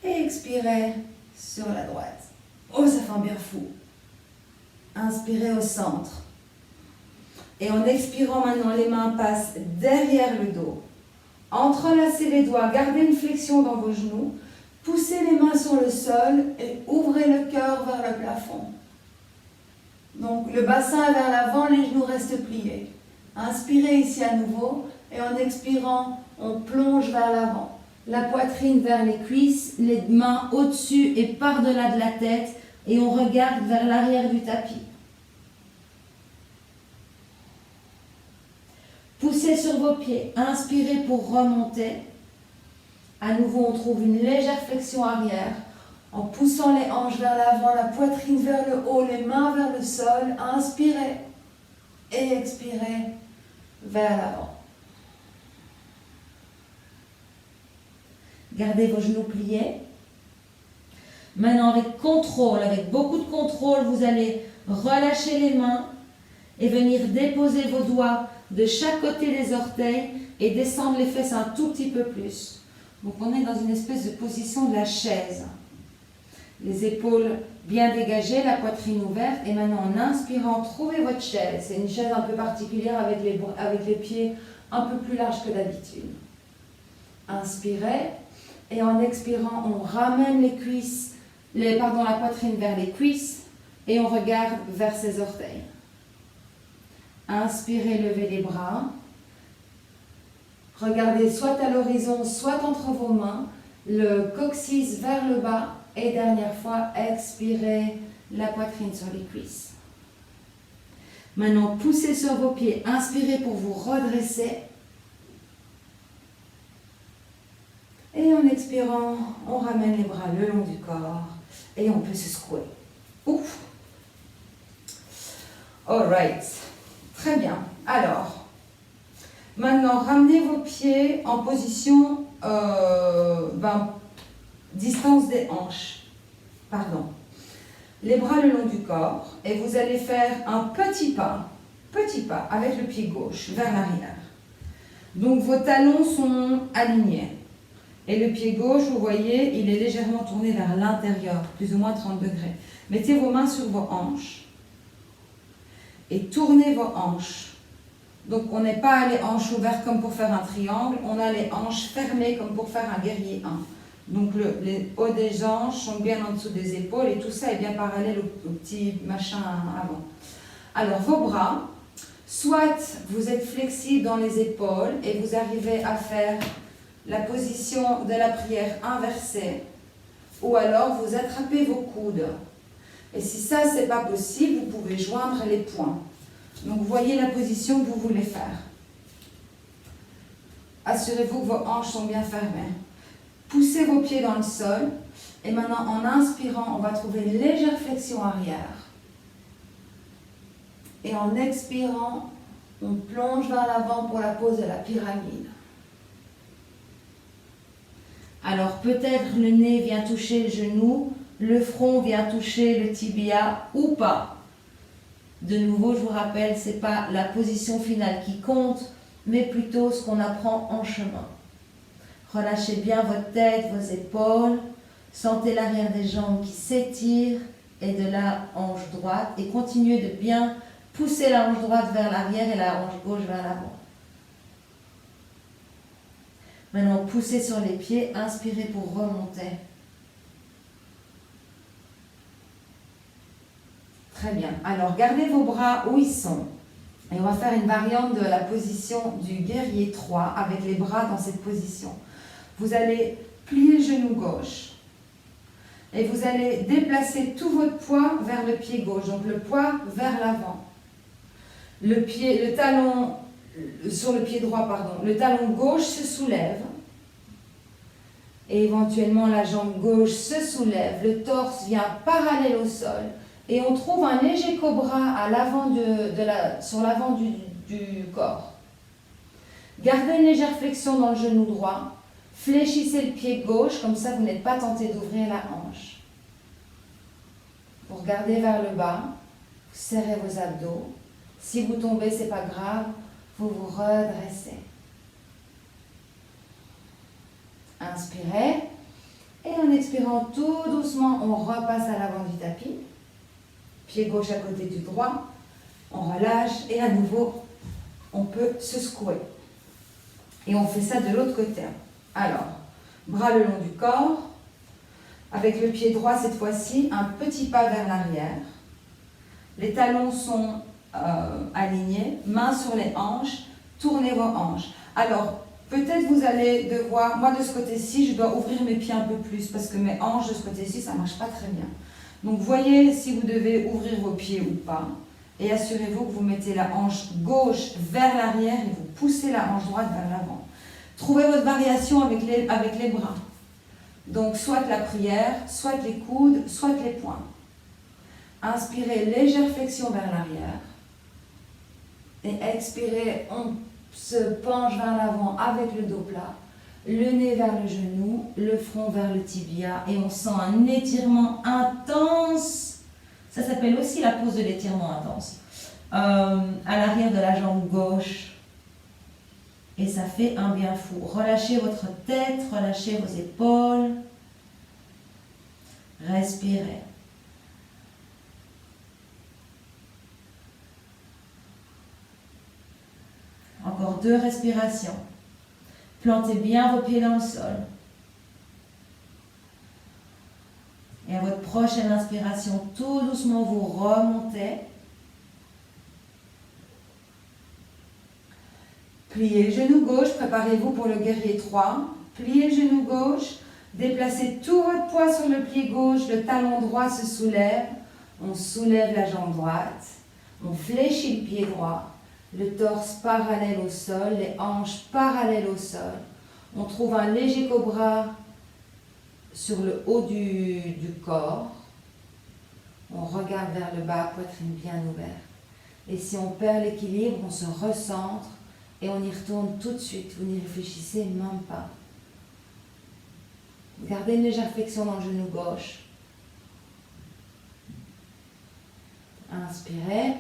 Et expirez sur la droite. Oh, ça fait un bien fou. Inspirez au centre. Et en expirant maintenant, les mains passent derrière le dos. Entrelacez les doigts, gardez une flexion dans vos genoux. Poussez les mains sur le sol et ouvrez le cœur vers le plafond. Donc le bassin vers l'avant, les genoux restent pliés. Inspirez ici à nouveau et en expirant, on plonge vers l'avant. La poitrine vers les cuisses, les mains au-dessus et par-delà de la tête et on regarde vers l'arrière du tapis. Poussez sur vos pieds, inspirez pour remonter. À nouveau, on trouve une légère flexion arrière. En poussant les hanches vers l'avant, la poitrine vers le haut, les mains vers le sol. Inspirez et expirez vers l'avant. Gardez vos genoux pliés. Maintenant, avec contrôle, avec beaucoup de contrôle, vous allez relâcher les mains et venir déposer vos doigts de chaque côté des orteils et descendre les fesses un tout petit peu plus. Donc on est dans une espèce de position de la chaise. Les épaules bien dégagées, la poitrine ouverte. Et maintenant en inspirant, trouvez votre chaise. C'est une chaise un peu particulière avec les pieds un peu plus larges que d'habitude. Inspirez. Et en expirant, on ramène la poitrine vers les cuisses. Et on regarde vers ses orteils. Inspirez, levez les bras. Regardez soit à l'horizon, soit entre vos mains. Le coccyx vers le bas. Et dernière fois, expirez la poitrine sur les cuisses. Maintenant, poussez sur vos pieds. Inspirez pour vous redresser. Et en expirant, on ramène les bras le long du corps. Et on peut se secouer. Ouf! All right. Très bien. Alors, maintenant, ramenez vos pieds en position distance des hanches. Pardon. Les bras le long du corps. Et vous allez faire un petit pas avec le pied gauche vers l'arrière. Donc, vos talons sont alignés. Et le pied gauche, vous voyez, il est légèrement tourné vers l'intérieur, plus ou moins 30 degrés. Mettez vos mains sur vos hanches. Et tournez vos hanches. Donc on n'est pas à les hanches ouvertes comme pour faire un triangle, on a les hanches fermées comme pour faire un guerrier 1. Donc les hauts des hanches sont bien en dessous des épaules et tout ça est bien parallèle au petit machin avant. Alors vos bras, soit vous êtes flexible dans les épaules et vous arrivez à faire la position de la prière inversée, ou alors vous attrapez vos coudes. Et si ça, c'est pas possible, vous pouvez joindre les poings. Donc, voyez la position que vous voulez faire. Assurez-vous que vos hanches sont bien fermées. Poussez vos pieds dans le sol. Et maintenant, en inspirant, on va trouver une légère flexion arrière. Et en expirant, on plonge vers l'avant pour la pose de la pyramide. Alors, peut-être le nez vient toucher le genou. Le front vient toucher le tibia ou pas. De nouveau, je vous rappelle, ce n'est pas la position finale qui compte, mais plutôt ce qu'on apprend en chemin. Relâchez bien votre tête, vos épaules. Sentez l'arrière des jambes qui s'étire et de la hanche droite. Et continuez de bien pousser la hanche droite vers l'arrière et la hanche gauche vers l'avant. Maintenant, poussez sur les pieds. Inspirez pour remonter. Très bien. Alors, gardez vos bras où ils sont. Et on va faire une variante de la position du guerrier 3 avec les bras dans cette position. Vous allez plier le genou gauche. Et vous allez déplacer tout votre poids vers le pied gauche, donc le poids vers l'avant. Le talon, sur le pied droit, pardon, le talon gauche se soulève. Et éventuellement la jambe gauche se soulève, le torse vient parallèle au sol. Et on trouve un léger cobra à l'avant sur l'avant du corps. Gardez une légère flexion dans le genou droit. Fléchissez le pied gauche, comme ça vous n'êtes pas tenté d'ouvrir la hanche. Vous regardez vers le bas, vous serrez vos abdos. Si vous tombez, ce n'est pas grave, vous vous redressez. Inspirez. Et en expirant tout doucement, on repasse à l'avant du tapis. Pied gauche à côté du droit. On relâche et à nouveau, on peut se secouer. Et on fait ça de l'autre côté. Alors, bras le long du corps. Avec le pied droit, cette fois-ci, un petit pas vers l'arrière. Les talons sont alignés, mains sur les hanches. Tournez vos hanches. Alors, peut-être vous allez devoir, moi de ce côté-ci, je dois ouvrir mes pieds un peu plus parce que mes hanches de ce côté-ci, ça ne marche pas très bien. Donc voyez si vous devez ouvrir vos pieds ou pas. Et assurez-vous que vous mettez la hanche gauche vers l'arrière et vous poussez la hanche droite vers l'avant. Trouvez votre variation avec les bras. Donc soit la prière, soit les coudes, soit les poings. Inspirez, légère flexion vers l'arrière. Et expirez, on se penche vers l'avant avec le dos plat, le nez vers le genou, le front vers le tibia et on sent un étirement intense. Ça s'appelle aussi la pose de l'étirement intense. À l'arrière de la jambe gauche. Et ça fait un bien fou. Relâchez votre tête, relâchez vos épaules. Respirez. Encore 2 respirations. Plantez bien vos pieds dans le sol. Et à votre prochaine inspiration, tout doucement, vous remontez. Pliez le genou gauche, préparez-vous pour le guerrier 3. Pliez le genou gauche, déplacez tout votre poids sur le pied gauche, le talon droit se soulève. On soulève la jambe droite, on fléchit le pied droit. Le torse parallèle au sol, les hanches parallèles au sol. On trouve un léger cobra sur le haut du corps. On regarde vers le bas, poitrine bien ouverte. Et si on perd l'équilibre, on se recentre et on y retourne tout de suite. Vous n'y réfléchissez même pas. Gardez une légère flexion dans le genou gauche. Inspirez.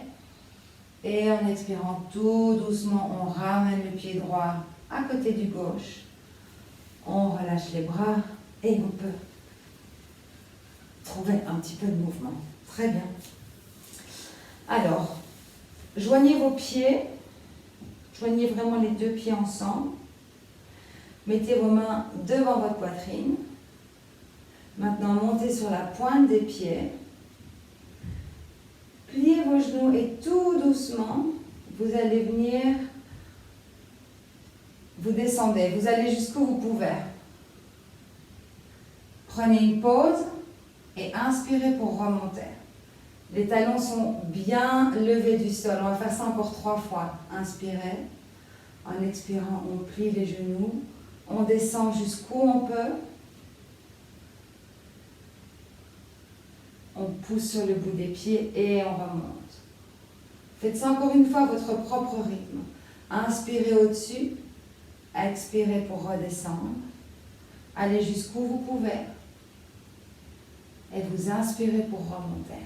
Et en expirant tout doucement, on ramène le pied droit à côté du gauche. On relâche les bras et on peut trouver un petit peu de mouvement. Très bien. Alors, joignez vos pieds. Joignez vraiment les 2 pieds ensemble. Mettez vos mains devant votre poitrine. Maintenant, montez sur la pointe des pieds. Pliez vos genoux et tout doucement, vous allez venir, vous descendez, vous allez jusqu'où vous pouvez. Prenez une pause et inspirez pour remonter. Les talons sont bien levés du sol. On va faire ça encore 3 fois. Inspirez. En expirant, on plie les genoux. On descend jusqu'où on peut. On pousse sur le bout des pieds et on remonte. Faites ça encore une fois à votre propre rythme. Inspirez au-dessus. Expirez pour redescendre. Allez jusqu'où vous pouvez. Et vous inspirez pour remonter.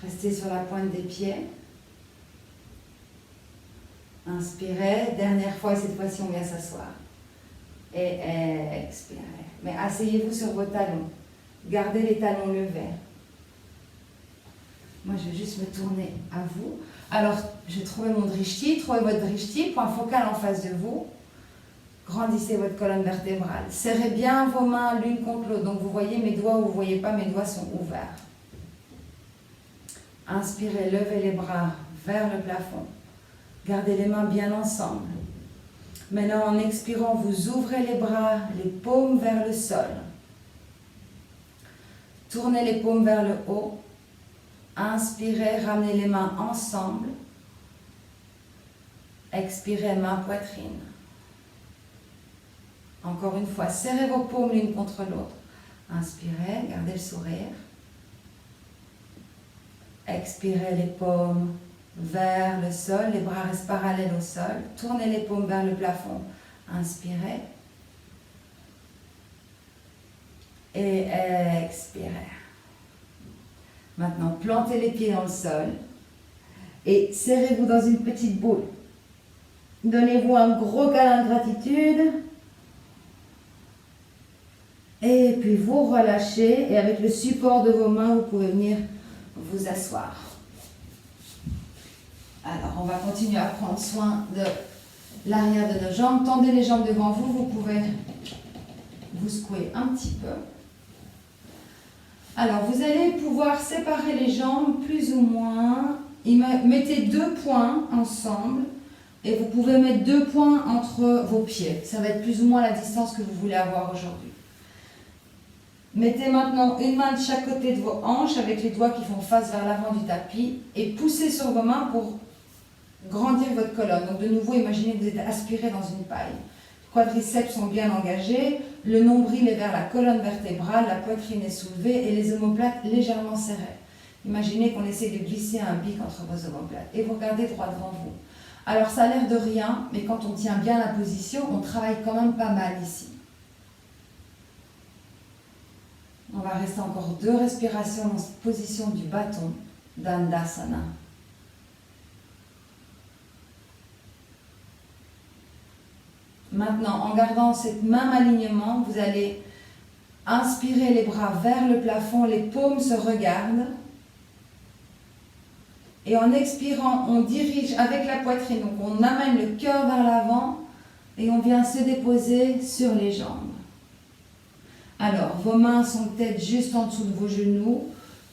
Restez sur la pointe des pieds. Inspirez. Dernière fois, cette fois-ci, on vient s'asseoir. Et expirez. Mais asseyez-vous sur vos talons. Gardez les talons levés. Moi, je vais juste me tourner à vous. Alors, j'ai trouvé mon drishti. Trouvez votre drishti. Point focal en face de vous. Grandissez votre colonne vertébrale. Serrez bien vos mains l'une contre l'autre. Donc, vous voyez mes doigts ou vous ne voyez pas, mes doigts sont ouverts. Inspirez, levez les bras vers le plafond. Gardez les mains bien ensemble. Maintenant, en expirant, vous ouvrez les bras, les paumes vers le sol. Tournez les paumes vers le haut. Inspirez, ramenez les mains ensemble. Expirez, main poitrine. Encore une fois, serrez vos paumes l'une contre l'autre. Inspirez, gardez le sourire. Expirez les paumes vers le sol, les bras restent parallèles au sol. Tournez les paumes vers le plafond. Inspirez. Et expirez. Maintenant, plantez les pieds dans le sol et serrez-vous dans une petite boule. Donnez-vous un gros câlin de gratitude. Et puis vous relâchez et avec le support de vos mains, vous pouvez venir vous asseoir. Alors, on va continuer à prendre soin de l'arrière de nos jambes. Tendez les jambes devant vous, vous pouvez vous secouer un petit peu. Alors, vous allez pouvoir séparer les jambes plus ou moins. Mettez 2 points ensemble et vous pouvez mettre 2 points entre vos pieds. Ça va être plus ou moins la distance que vous voulez avoir aujourd'hui. Mettez maintenant une main de chaque côté de vos hanches avec les doigts qui font face vers l'avant du tapis et poussez sur vos mains pour grandir votre colonne. Donc de nouveau, imaginez que vous êtes aspiré dans une paille. Les quadriceps sont bien engagés, le nombril est vers la colonne vertébrale, la poitrine est soulevée et les omoplates légèrement serrées. Imaginez qu'on essaie de glisser un bic entre vos omoplates et vous regardez droit devant vous. Alors ça a l'air de rien, mais quand on tient bien la position, on travaille quand même pas mal ici. On va rester encore 2 respirations dans cette position du bâton d'Andasana. Maintenant, en gardant cette même alignement, vous allez inspirer les bras vers le plafond, les paumes se regardent. Et en expirant, on dirige avec la poitrine, donc on amène le cœur vers l'avant et on vient se déposer sur les jambes. Alors, vos mains sont peut-être juste en dessous de vos genoux,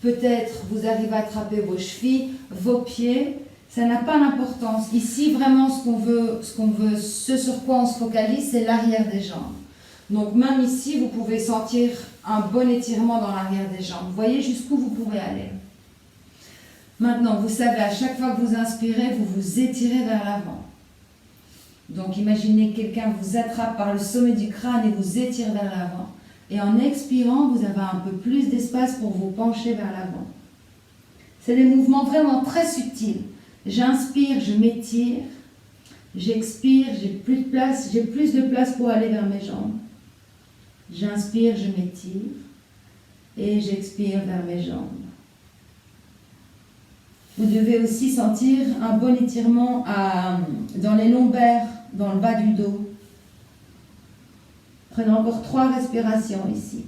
peut-être vous arrivez à attraper vos chevilles, vos pieds, ça n'a pas d'importance. Ici, vraiment, ce sur quoi on se focalise, c'est l'arrière des jambes. Donc, même ici, vous pouvez sentir un bon étirement dans l'arrière des jambes. Vous voyez jusqu'où vous pouvez aller. Maintenant, vous savez, à chaque fois que vous inspirez, vous vous étirez vers l'avant. Donc, imaginez que quelqu'un vous attrape par le sommet du crâne et vous étire vers l'avant. Et en expirant, vous avez un peu plus d'espace pour vous pencher vers l'avant. C'est des mouvements vraiment très subtils. J'inspire, je m'étire. J'expire, j'ai plus de place pour aller vers mes jambes. J'inspire, je m'étire. Et j'expire vers mes jambes. Vous devez aussi sentir un bon étirement dans les lombaires, dans le bas du dos. Prenez encore 3 respirations ici.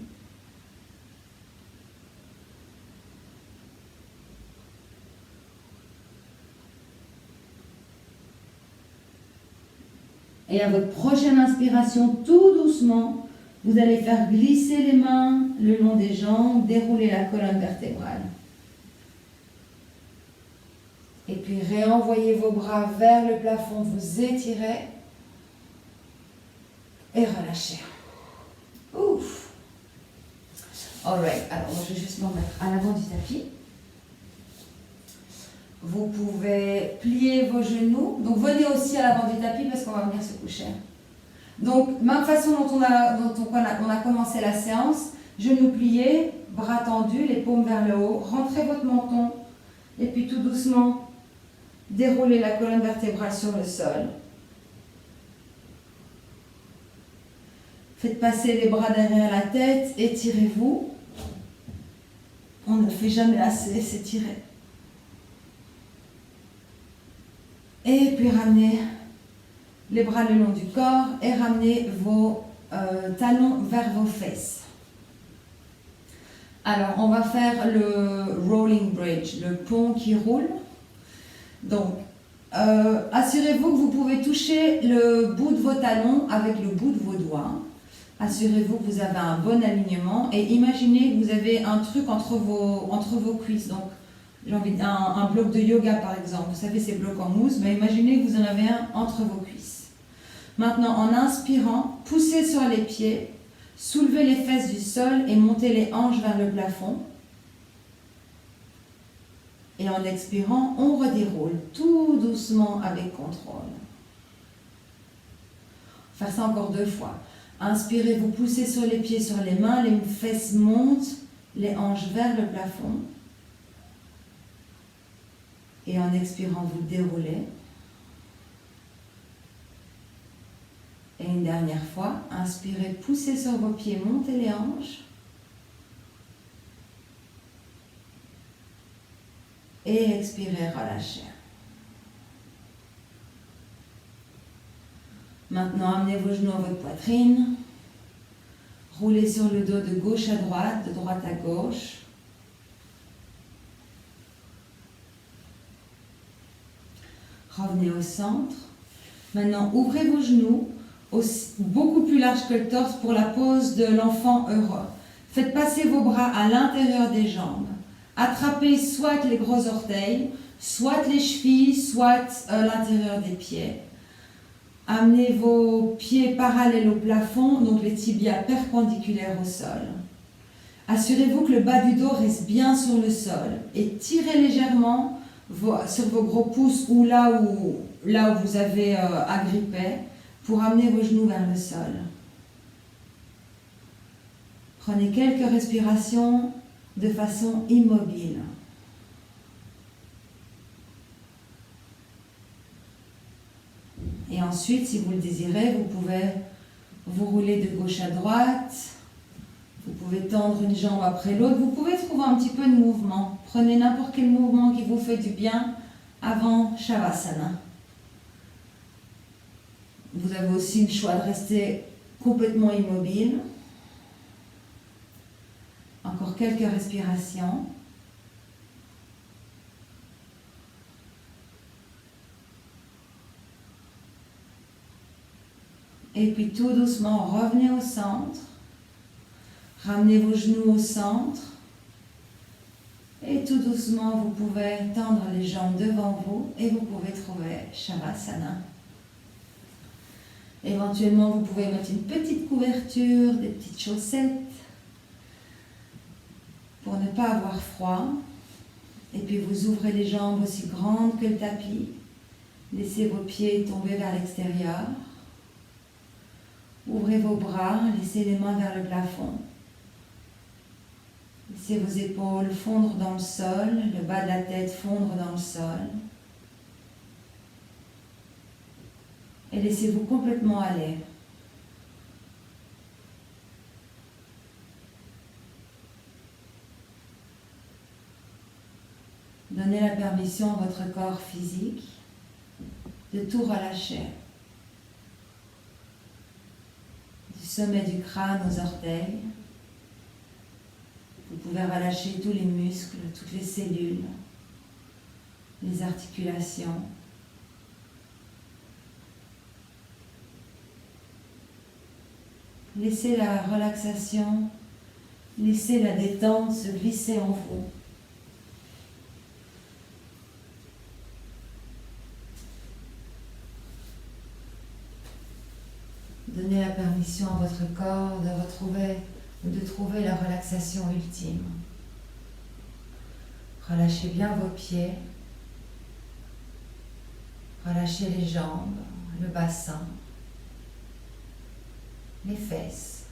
Et à votre prochaine inspiration, tout doucement, vous allez faire glisser les mains le long des jambes, dérouler la colonne vertébrale. Et puis réenvoyez vos bras vers le plafond, vous étirez et relâchez. Ouf. Alright, alors je vais juste m'en mettre à l'avant du tapis. Vous pouvez plier vos genoux. Donc venez aussi à l'avant du tapis parce qu'on va venir se coucher. Donc même façon dont on a commencé la séance, genoux pliés, bras tendus, les paumes vers le haut, rentrez votre menton et puis tout doucement déroulez la colonne vertébrale sur le sol. Faites passer les bras derrière la tête, étirez-vous. On ne fait jamais assez s'étirer. Et puis ramenez les bras le long du corps et ramenez vos talons vers vos fesses. Alors, on va faire le rolling bridge, le pont qui roule. Donc, assurez-vous que vous pouvez toucher le bout de vos talons avec le bout de vos doigts. Assurez-vous que vous avez un bon alignement et imaginez que vous avez un truc entre vos cuisses. Donc, j'ai envie un bloc de yoga par exemple. Vous savez, ces blocs en mousse, mais imaginez que vous en avez un entre vos cuisses. Maintenant, en inspirant, poussez sur les pieds, soulevez les fesses du sol et montez les hanches vers le plafond. Et en expirant, on redéroule tout doucement avec contrôle. Faire ça encore 2 fois. Inspirez, vous poussez sur les pieds, sur les mains, les fesses montent, les hanches vers le plafond. Et en expirant, vous déroulez. Et une dernière fois, inspirez, poussez sur vos pieds, montez les hanches. Et expirez, relâchez. Maintenant, amenez vos genoux à votre poitrine. Roulez sur le dos de gauche à droite, de droite à gauche. Revenez au centre. Maintenant, ouvrez vos genoux, beaucoup plus large que le torse pour la pose de l'enfant heureux. Faites passer vos bras à l'intérieur des jambes. Attrapez soit les gros orteils, soit les chevilles, soit l'intérieur des pieds. Amenez vos pieds parallèles au plafond, donc les tibias perpendiculaires au sol. Assurez-vous que le bas du dos reste bien sur le sol et tirez légèrement sur vos gros pouces ou là où vous avez agrippé pour amener vos genoux vers le sol. Prenez quelques respirations de façon immobile. Et ensuite, si vous le désirez, vous pouvez vous rouler de gauche à droite. Vous pouvez tendre une jambe après l'autre. Vous pouvez trouver un petit peu de mouvement. Prenez n'importe quel mouvement qui vous fait du bien avant Shavasana. Vous avez aussi le choix de rester complètement immobile. Encore quelques respirations. Et puis tout doucement, revenez au centre. Ramenez vos genoux au centre. Et tout doucement, vous pouvez tendre les jambes devant vous et vous pouvez trouver Shavasana. Éventuellement, vous pouvez mettre une petite couverture, des petites chaussettes pour ne pas avoir froid. Et puis vous ouvrez les jambes aussi grandes que le tapis. Laissez vos pieds tomber vers l'extérieur. Ouvrez vos bras, laissez les mains vers le plafond. Laissez vos épaules fondre dans le sol, le bas de la tête fondre dans le sol. Et laissez-vous complètement aller. Donnez la permission à votre corps physique de tout relâcher. Du sommet du crâne aux orteils. Vous pouvez relâcher tous les muscles, toutes les cellules, les articulations. Laissez la relaxation, laissez la détente se glisser en vous. Donnez la permission à votre corps de retrouver ou de trouver la relaxation ultime. Relâchez bien vos pieds. Relâchez les jambes, le bassin, les fesses.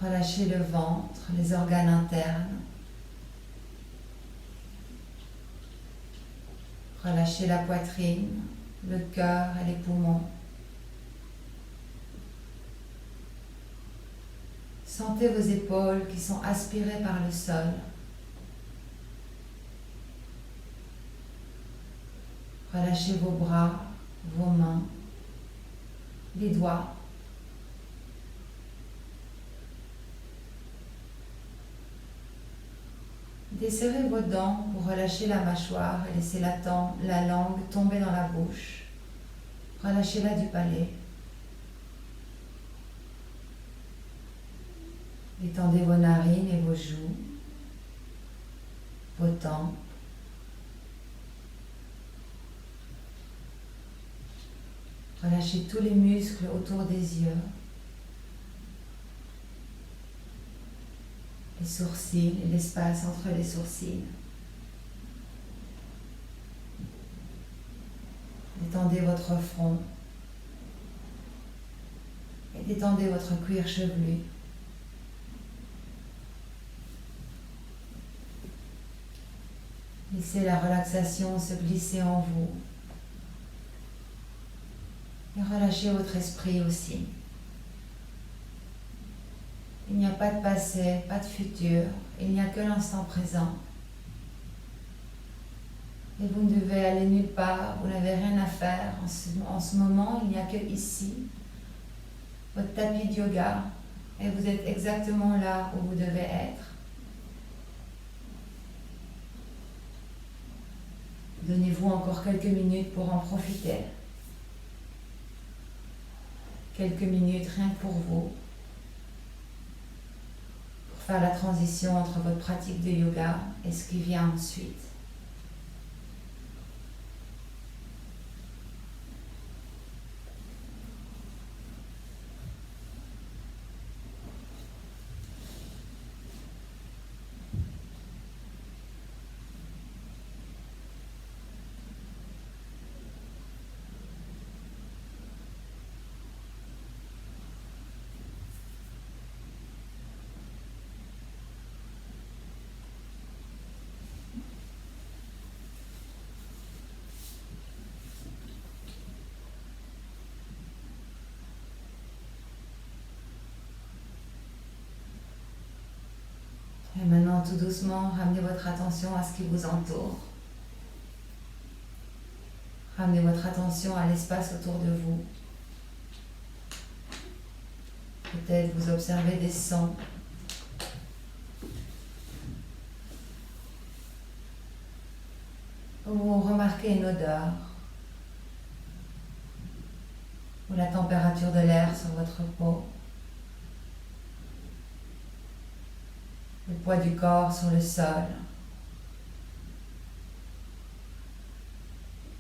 Relâchez le ventre, les organes internes. Relâchez la poitrine, le cœur et les poumons. Sentez vos épaules qui sont aspirées par le sol. Relâchez vos bras, vos mains, les doigts. Desserrez vos dents pour relâcher la mâchoire et laisser la langue tomber dans la bouche. Relâchez-la du palais. Étendez vos narines et vos joues, vos tempes. Relâchez tous les muscles autour des yeux, les sourcils et l'espace entre les sourcils. Détendez votre front et détendez votre cuir chevelu. Laissez la relaxation se glisser en vous et relâchez votre esprit aussi. Il n'y a pas de passé, pas de futur, il n'y a que l'instant présent. Et vous ne devez aller nulle part, vous n'avez rien à faire. En ce moment, il n'y a que ici, votre tapis de yoga, et vous êtes exactement là où vous devez être. Donnez-vous encore quelques minutes pour en profiter. Quelques minutes rien que pour vous. Pour faire la transition entre votre pratique de yoga et ce qui vient ensuite. Et maintenant, tout doucement, ramenez votre attention à ce qui vous entoure. Ramenez votre attention à l'espace autour de vous. Peut-être vous observez des sons. Ou vous remarquez une odeur. Ou la température de l'air sur votre peau. Le poids du corps sur le sol.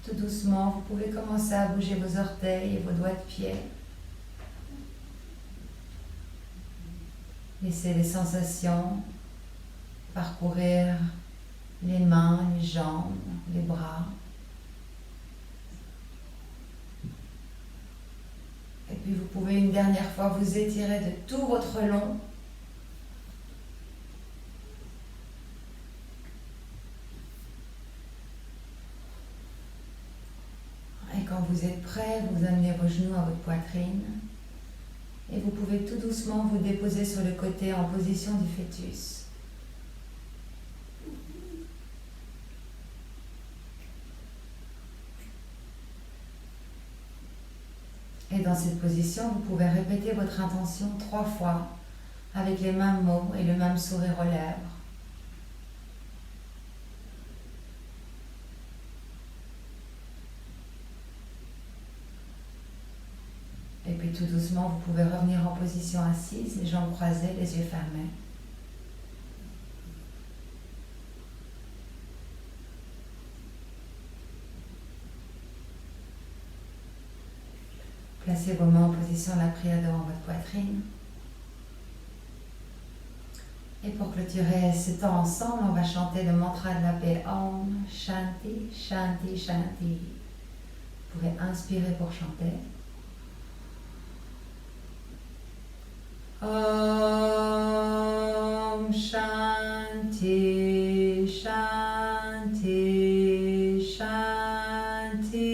Tout doucement, vous pouvez commencer à bouger vos orteils et vos doigts de pied. Laissez les sensations parcourir les mains, les jambes, les bras. Et puis vous pouvez une dernière fois vous étirer de tout votre long. Et quand vous êtes prêt, vous amenez vos genoux à votre poitrine. Et vous pouvez tout doucement vous déposer sur le côté en position du fœtus. Et dans cette position, vous pouvez répéter votre intention 3 fois avec les mêmes mots et le même sourire aux lèvres. Et puis tout doucement, vous pouvez revenir en position assise, les jambes croisées, les yeux fermés. Placez vos mains en position de la prière devant votre poitrine. Et pour clôturer ce temps ensemble, on va chanter le mantra de la paix Om Shanti, Shanti, Shanti. Vous pouvez inspirer pour chanter. Om Shanti, Shanti, Shanti.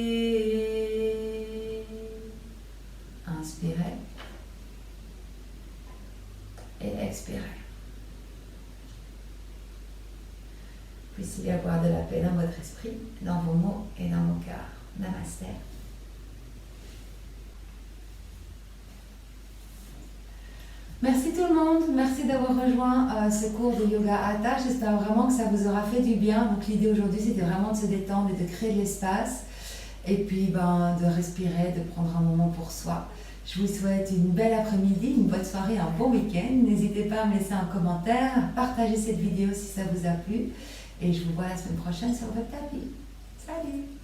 Inspirez et expirez. Puissiez y avoir de la paix dans votre esprit, dans vos mots et dans vos cœurs. Namasté. Merci tout le monde, merci d'avoir rejoint ce cours de Yoga Hatha. J'espère vraiment que ça vous aura fait du bien. Donc l'idée aujourd'hui c'était vraiment de se détendre et de créer de l'espace et puis de respirer, de prendre un moment pour soi. Je vous souhaite une belle après-midi, une bonne soirée, un bon week-end. N'hésitez pas à me laisser un commentaire, à partager cette vidéo si ça vous a plu et je vous vois la semaine prochaine sur votre tapis. Salut!